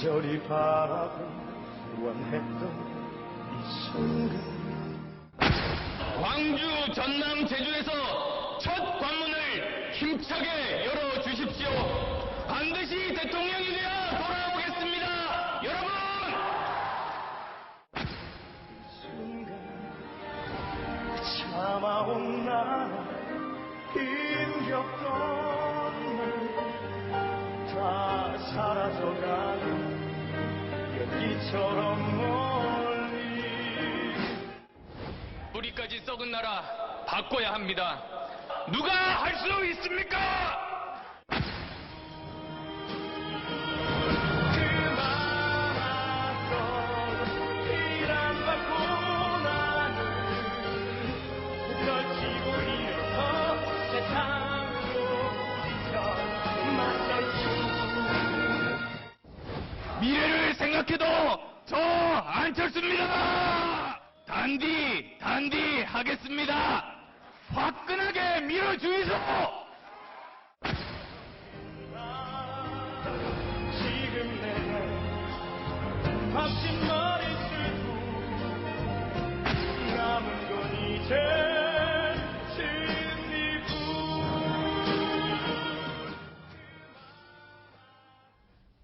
간절히 바라고 원했던 이 순간 광주, 전남, 제주에서 첫 관문을 힘차게 열어주십시오. 반드시 대통령이 되어 돌아오겠습니다. 여러분! 이 순간 참아온 나 힘겹던 다 사라져가는 연기처럼 멀리 뿌리까지 썩은 나라 바꿔야 합니다. 누가 할 수 있습니까? 미래를 생각해도 저 안철수입니다. 단디 하겠습니다. 화끈하게 밀어주이소. 지금 내가 박진 머릿수도 남은 건 이제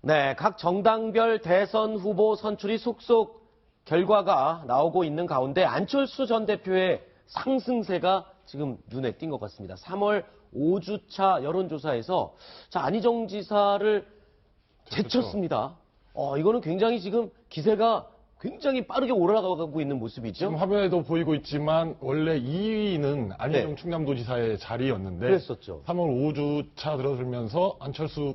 네, 각 정당별 대선 후보 선출이 속속 결과가 나오고 있는 가운데 안철수 전 대표의 상승세가 지금 눈에 띈 것 같습니다. 3월 5주차 여론조사에서 안희정 지사를 제쳤습니다. 이거는 굉장히 지금 기세가 굉장히 빠르게 올라가고 있는 모습이죠. 지금 화면에도 보이고 있지만 원래 2위는 안희정 충남도지사의 자리였는데 그랬었죠. 3월 5주차 들어서면서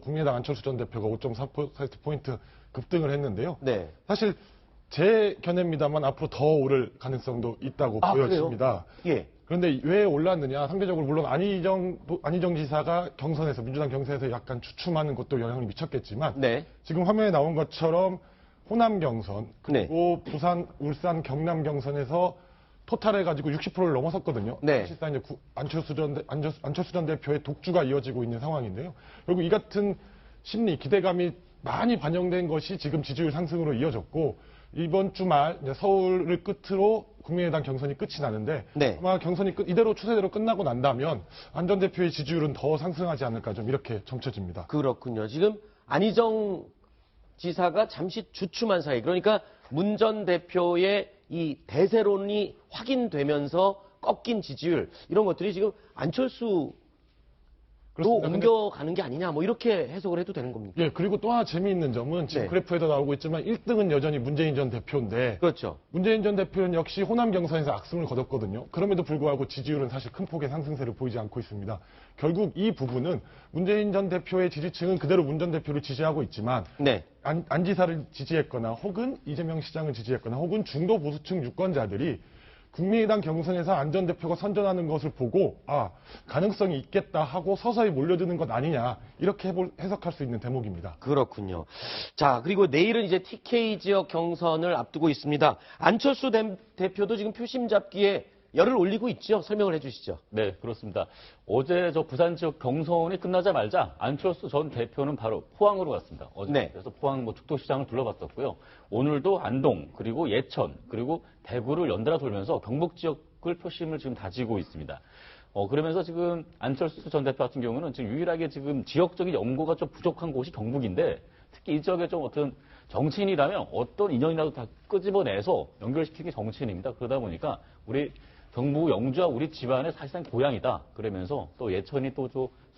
국민의당 안철수 전 대표가 5.4%포인트 급등을 했는데요. 네. 사실 제 견해입니다만 앞으로 더 오를 가능성도 있다고 보여집니다. 예. 그런데 왜 올랐느냐? 상대적으로 물론 안희정 지사가 민주당 경선에서 약간 주춤하는 것도 영향을 미쳤겠지만 네. 지금 화면에 나온 것처럼 호남 경선 그리고 부산, 울산, 경남 경선에서 토탈해가지고 60%를 넘어섰거든요. 네. 사실상 이제 안철수 전 대표의 독주가 이어지고 있는 상황인데요. 결국 이 같은 심리, 기대감이 많이 반영된 것이 지금 지지율 상승으로 이어졌고 이번 주말 서울을 끝으로 국민의당 경선이 끝이 나는데 아마 경선이 이대로 추세대로 끝나고 난다면 안 전 대표의 지지율은 더 상승하지 않을까 좀 이렇게 점쳐집니다. 그렇군요. 지금 안희정 지사가 잠시 주춤한 사이, 그러니까 문 전 대표의 이 대세론이 확인되면서 꺾인 지지율, 이런 것들이 지금 안철수로 옮겨가는 게 아니냐, 이렇게 해석을 해도 되는 겁니까? 예, 그리고 또 하나 재미있는 점은 지금 그래프에도 나오고 있지만 1등은 여전히 문재인 전 대표인데 그렇죠. 문재인 전 대표는 역시 호남 경선에서 악승을 거뒀거든요. 그럼에도 불구하고 지지율은 사실 큰 폭의 상승세를 보이지 않고 있습니다. 결국 이 부분은 문재인 전 대표의 지지층은 그대로 문 전 대표를 지지하고 있지만 안 지사를 지지했거나 혹은 이재명 시장을 지지했거나 혹은 중도 보수층 유권자들이 국민의당 경선에서 안 전 대표가 선전하는 것을 보고 가능성이 있겠다 하고 서서히 몰려드는 것 아니냐 이렇게 해석할 수 있는 대목입니다. 그렇군요. 자, 그리고 내일은 이제 TK 지역 경선을 앞두고 있습니다. 안철수 대표도 지금 표심 잡기에 열을 올리고 있죠. 설명을 해주시죠. 네, 그렇습니다. 어제 부산 지역 경선이 끝나자마자 안철수 전 대표는 바로 포항으로 갔습니다. 어제 그래서 포항 죽도시장을 둘러봤었고요. 오늘도 안동 그리고 예천 그리고 대구를 연달아 돌면서 경북 지역을 표심을 지금 다지고 있습니다. 그러면서 지금 안철수 전 대표 같은 경우는 지금 유일하게 지금 지역적인 연고가 좀 부족한 곳이 경북인데 특히 이 지역에 좀 어떤 정치인이라면 어떤 인연이라도 다 끄집어내서 연결시키는 게 정치인입니다. 그러다 보니까 우리 경북 영주와 우리 집안의 사실상 고향이다. 그러면서 또 예천이 또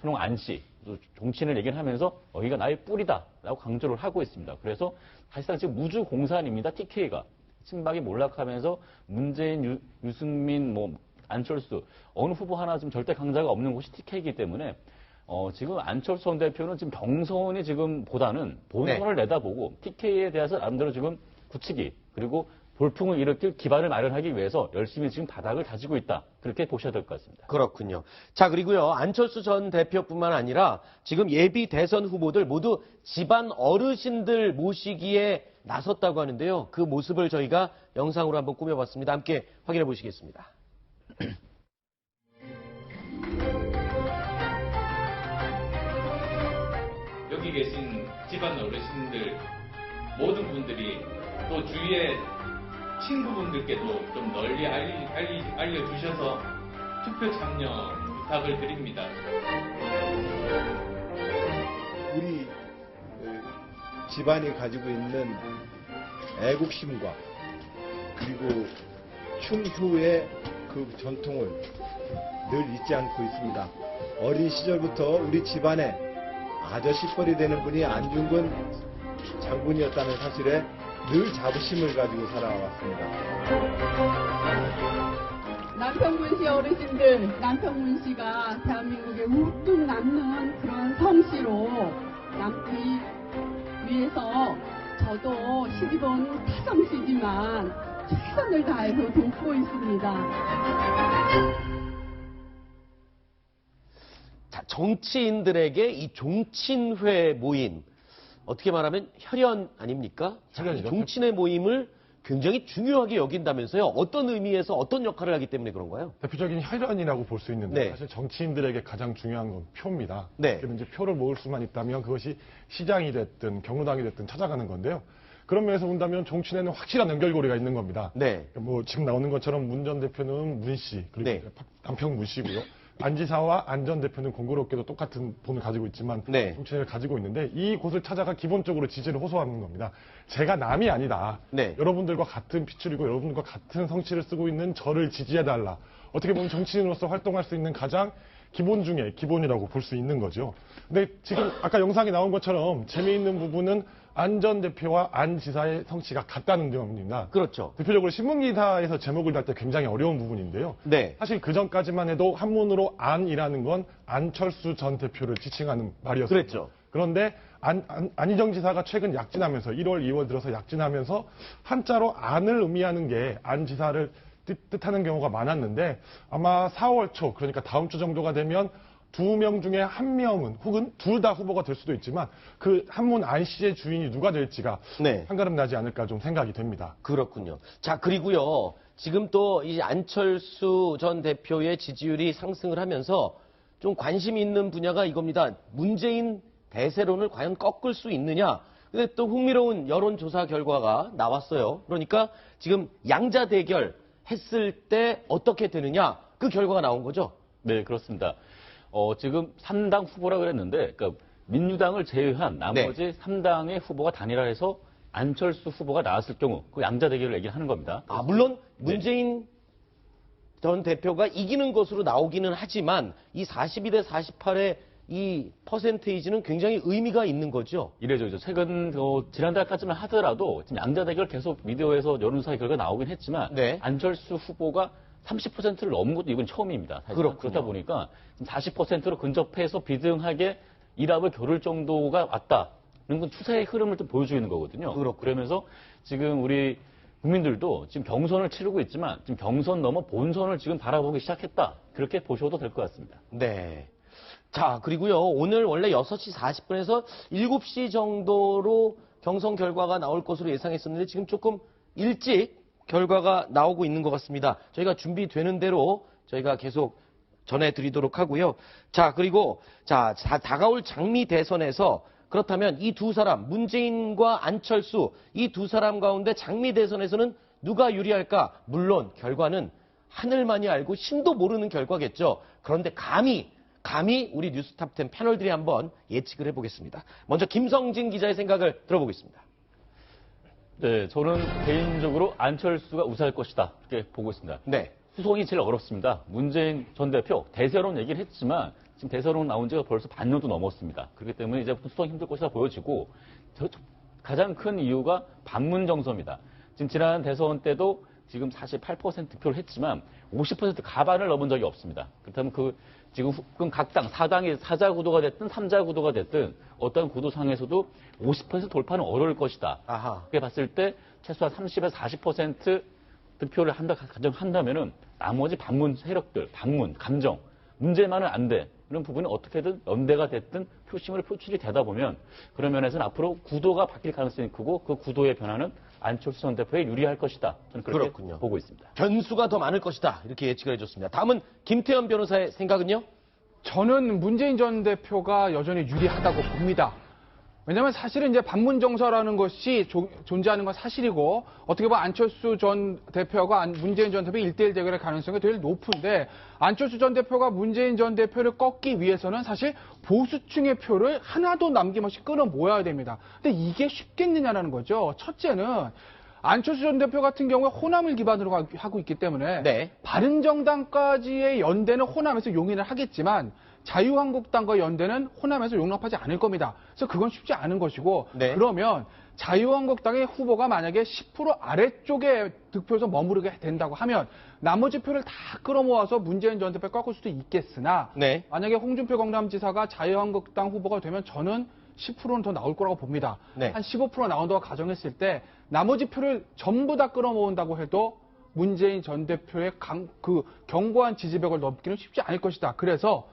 순홍 안씨, 또 정치인을 얘기를 하면서 여기가 나의 뿌리다. 라고 강조를 하고 있습니다. 그래서 사실상 지금 무주공산입니다. TK가. 친박이 몰락하면서 문재인, 유승민, 안철수 어느 후보 하나 지금 절대 강자가 없는 곳이 TK이기 때문에 지금 안철수 전 대표는 지금 경선이 지금 보다는 본선을 내다보고 TK에 대해서 나름대로 지금 굳히기 그리고 돌풍을 일으킬 기반을 마련하기 위해서 열심히 지금 바닥을 다지고 있다. 그렇게 보셔야 될 것 같습니다. 그렇군요. 자, 그리고요. 안철수 전 대표뿐만 아니라 지금 예비 대선 후보들 모두 집안 어르신들 모시기에 나섰다고 하는데요. 그 모습을 저희가 영상으로 한번 꾸며봤습니다. 함께 확인해 보시겠습니다. 여기 계신 집안 어르신들 모든 분들이 또 주위의 친구분들께도 좀 널리 알려주셔서 투표 참여 부탁을 드립니다. 우리 집안이 가지고 있는 애국심과 그리고 충효의 그 전통을 늘 잊지 않고 있습니다. 어린 시절부터 우리 집안에 아저씨뻘이 되는 분이 안중근 장군이었다는 사실에 늘 자부심을 가지고 살아왔습니다. 남평군 시 어르신들, 남평군 시가 대한민국에 우뚝 남는 그런 성씨로 남기 위해서 저도 시집온 타성씨지만 최선을 다해서 돕고 있습니다. 자, 정치인들에게 이 종친회 모임, 어떻게 말하면 혈연 아닙니까? 자, 이 혈연이죠. 종친회 모임을 굉장히 중요하게 여긴다면서요. 어떤 의미에서 어떤 역할을 하기 때문에 그런가요? 대표적인 혈연이라고 볼 수 있는데 네. 사실 정치인들에게 가장 중요한 건 표입니다. 네. 이제 표를 모을 수만 있다면 그것이 시장이 됐든 경로당이 됐든 찾아가는 건데요. 그런 면에서 본다면 정치인에는 확실한 연결고리가 있는 겁니다. 네. 뭐 지금 나오는 것처럼 문 전 대표는 문 씨, 그리고 네. 남평 문 씨고요. 안 지사와 안 전 대표는 공교롭게도 똑같은 돈을 가지고 있지만 네. 정치인을 가지고 있는데 이 곳을 찾아가 기본적으로 지지를 호소하는 겁니다. 제가 남이 아니다. 네. 여러분들과 같은 핏줄이고 여러분들과 같은 성씨를 쓰고 있는 저를 지지해달라. 어떻게 보면 정치인으로서 활동할 수 있는 가장 기본 중에 기본이라고 볼 수 있는 거죠. 근데 지금 아까 영상에 나온 것처럼 재미있는 부분은 안 전 대표와 안 지사의 성씨가 같다는 점입니다. 그렇죠. 대표적으로 신문기사에서 제목을 달 때 굉장히 어려운 부분인데요. 네. 사실 그 전까지만 해도 한문으로 안이라는 건 안철수 전 대표를 지칭하는 말이었어요. 그랬죠. 그런데 안희정 지사가 최근 약진하면서 1월, 2월 들어서 약진하면서 한자로 안을 의미하는 게 안 지사를 뜻하는 경우가 많았는데 아마 4월 초, 그러니까 다음 주 정도가 되면 2명 중에 1명은 혹은 둘 다 후보가 될 수도 있지만 그 한문 안 씨의 주인이 누가 될지가 네. 한가름 나지 않을까 좀 생각이 됩니다. 그렇군요. 자, 그리고요. 지금 또 이 안철수 전 대표의 지지율이 상승을 하면서 좀 관심이 있는 분야가 이겁니다. 문재인 대세론을 과연 꺾을 수 있느냐? 근데 또 흥미로운 여론조사 결과가 나왔어요. 그러니까 지금 양자 대결 했을 때 어떻게 되느냐? 그 결과가 나온 거죠? 네, 그렇습니다. 지금 3당 후보라 그랬는데, 그러니까 민주당을 제외한 나머지 3당의 후보가 단일화해서 안철수 후보가 나왔을 경우 그 양자 대결을 얘기를 하는 겁니다. 아, 물론 문재인 전 대표가 이기는 것으로 나오기는 하지만 이 42대 48의 이 퍼센테이지는 굉장히 의미가 있는 거죠. 이래저래 최근 지난달까지만 하더라도 지금 양자 대결 계속 미디어에서 여론조사 결과 나오긴 했지만 네. 안철수 후보가 30%를 넘은 것도 이건 처음입니다. 사실. 그렇군요. 그렇다 보니까 40%로 근접해서 비등하게 1합을 겨룰 정도가 왔다. 이런 건 추세의 흐름을 좀 보여주는 거거든요. 그렇군요. 그러면서 지금 우리 국민들도 지금 경선을 치르고 있지만 지금 경선 넘어 본선을 지금 바라보기 시작했다. 그렇게 보셔도 될 것 같습니다. 네. 자, 그리고요. 오늘 원래 6시 40분에서 7시 정도로 경선 결과가 나올 것으로 예상했었는데 지금 조금 일찍 결과가 나오고 있는 것 같습니다. 저희가 준비되는 대로 저희가 계속 전해드리도록 하고요. 자, 그리고 자, 다가올 장미 대선에서 그렇다면 이 두 사람, 문재인과 안철수, 이 두 사람 가운데 장미 대선에서는 누가 유리할까? 물론 결과는 하늘만이 알고 신도 모르는 결과겠죠. 그런데 감히 우리 뉴스탑10 패널들이 한번 예측을 해보겠습니다. 먼저 김성진 기자의 생각을 들어보겠습니다. 네, 저는 개인적으로 안철수가 우세할 것이다. 이렇게 보고 있습니다. 네. 수송이 제일 어렵습니다. 문재인 전 대표 대세론 얘기를 했지만 지금 대세론 나온 지가 벌써 반년도 넘었습니다. 그렇기 때문에 이제 수송 힘들 것이다 보여지고 가장 큰 이유가 반문 정서입니다. 지금 지난 대선 때도 지금 48% 득표를 했지만 50% 가반을 넘은 적이 없습니다. 그렇다면 지금 각 당 4당이 4자 구도가 됐든 3자 구도가 됐든 어떤 구도상에서도 50% 돌파는 어려울 것이다. 아하. 그렇게 봤을 때 최소한 30에서 40% 득표를 가정한다면은 나머지 반문 세력들, 반문, 감정, 문제만은 안 돼. 이런 부분이 어떻게든 연대가 됐든 표심으로 표출이 되다 보면 그런 면에서는 앞으로 구도가 바뀔 가능성이 크고 그 구도의 변화는 안철수 전 대표에 유리할 것이다. 저는 그렇게 그렇군요. 보고 있습니다. 변수가 더 많을 것이다. 이렇게 예측을 해줬습니다. 다음은 김태현 변호사의 생각은요? 저는 문재인 전 대표가 여전히 유리하다고 봅니다. 왜냐하면 사실은 이제 반문정서라는 것이 존재하는 건 사실이고 어떻게 보면 안철수 전 대표가 문재인 전 대표의 1대1 대결의 가능성이 되게 높은데 안철수 전 대표가 문재인 전 대표를 꺾기 위해서는 사실 보수층의 표를 하나도 남김없이 끌어모아야 됩니다. 근데 이게 쉽겠느냐라는 거죠. 첫째는 안철수 전 대표 같은 경우에 호남을 기반으로 하고 있기 때문에 네. 바른정당까지의 연대는 호남에서 용인을 하겠지만 자유한국당과 연대는 호남에서 용납하지 않을 겁니다. 그래서 그건 쉽지 않은 것이고 네. 그러면 자유한국당의 후보가 만약에 10% 아래쪽에 득표에서 머무르게 된다고 하면 나머지 표를 다 끌어모아서 문재인 전 대표를 꺾을 수도 있겠으나 네. 만약에 홍준표 경남지사가 자유한국당 후보가 되면 저는 10%는 더 나올 거라고 봅니다. 네. 한 15% 나온다고 가정했을 때 나머지 표를 전부 다 끌어모은다고 해도 문재인 전 대표의 견고한 지지벽을 넘기는 쉽지 않을 것이다. 그래서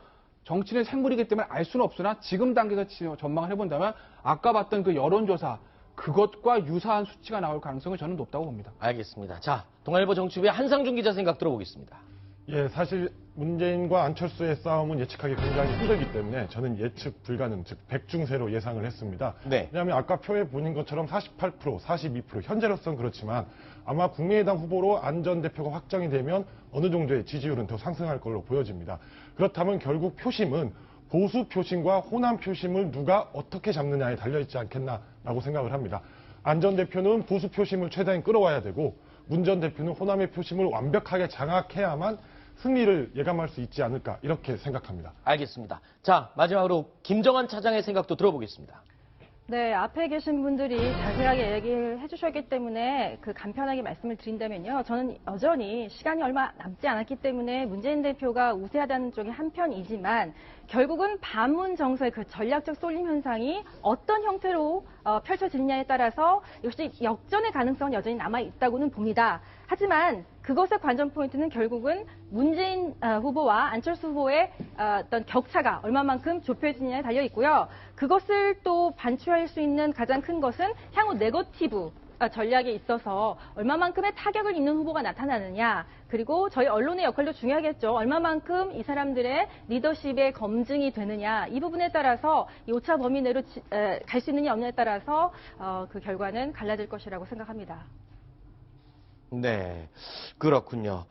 정치는 생물이기 때문에 알 수는 없으나 지금 단계에서 전망을 해본다면 아까 봤던 그 여론조사 그것과 유사한 수치가 나올 가능성이 저는 높다고 봅니다. 알겠습니다. 자, 동아일보 정치부의 한상준 기자 생각 들어보겠습니다. 예, 사실 문재인과 안철수의 싸움은 예측하기 굉장히 힘들기 때문에 저는 예측 불가능, 즉 백중세로 예상을 했습니다. 네. 왜냐하면 아까 표에 보는 것처럼 48%, 42% 현재로서는 그렇지만 아마 국민의당 후보로 안 전 대표가 확정이 되면 어느 정도의 지지율은 더 상승할 걸로 보여집니다. 그렇다면 결국 표심은 보수 표심과 호남 표심을 누가 어떻게 잡느냐에 달려있지 않겠나라고 생각을 합니다. 안 전 대표는 보수 표심을 최대한 끌어와야 되고 문 전 대표는 호남의 표심을 완벽하게 장악해야만 승리를 예감할 수 있지 않을까 이렇게 생각합니다. 알겠습니다. 자, 마지막으로 김정한 차장의 생각도 들어보겠습니다. 네, 앞에 계신 분들이 자세하게 얘기를 해주셨기 때문에 간편하게 말씀을 드린다면요. 저는 여전히 시간이 얼마 남지 않았기 때문에 문재인 대표가 우세하다는 쪽이 한편이지만 결국은 반문 정서의 그 전략적 쏠림 현상이 어떤 형태로 펼쳐지느냐에 따라서 역시 역전의 가능성은 여전히 남아있다고는 봅니다. 하지만 그것의 관전 포인트는 결국은 문재인 후보와 안철수 후보의 어떤 격차가 얼마만큼 좁혀지느냐에 달려 있고요. 그것을 또 반추할 수 있는 가장 큰 것은 향후 네거티브 전략에 있어서 얼마만큼의 타격을 입는 후보가 나타나느냐, 그리고 저희 언론의 역할도 중요하겠죠. 얼마만큼 이 사람들의 리더십의 검증이 되느냐, 이 부분에 따라서 이 오차 범위 내로 갈 수 있느냐 없느냐에 따라서 그 결과는 갈라질 것이라고 생각합니다. 네, 그렇군요.